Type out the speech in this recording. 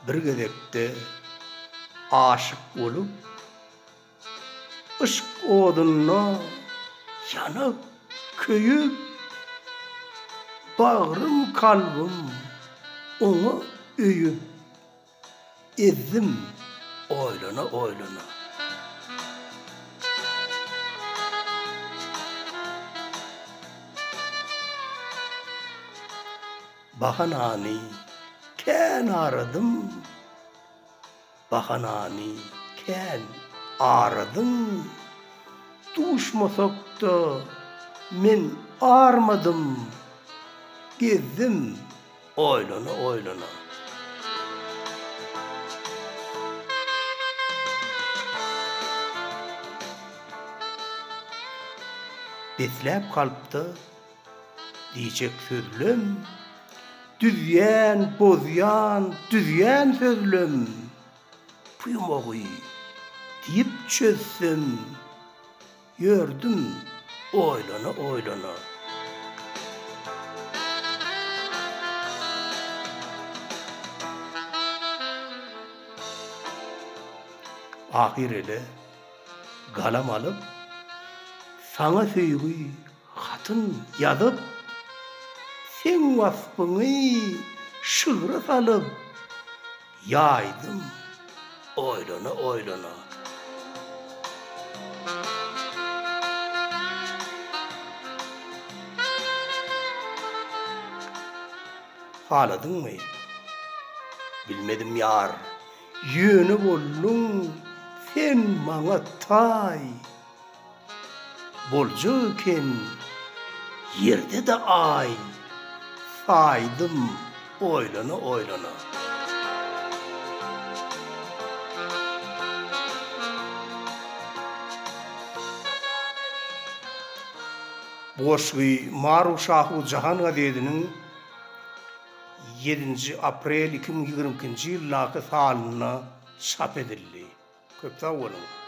bir gezekde aşık olup ışık odunna yanıp köyüp bağrım kalbim onu üyüp ezdim oylana oylana. Bahanani ken aradım, bahanani ken aradım, tuşmasak da men armadım, gezdim oylana oylana. Beslep kalıptı diyecek sözlüm, düzyen, bozyan, düzyen sözlüm, puyumoğu deyip çözsüm, gördüm oylana oylana. Ahir ele galam alıp, sana söýügi hatın yazıp, sen vasfyny şygyra salyp ýaýdym oylana oylana. Haladyňmy? Bilmedim ýar. Ýöne boldun sen maňa tay. Boljaken ýerde de ay. Saýdym oylana oylana. Boşgy Maruşahu Jahan gazetiniň 7 aprel 2022-nji ýyldaky salyna çap edildi. Köp sag bolun.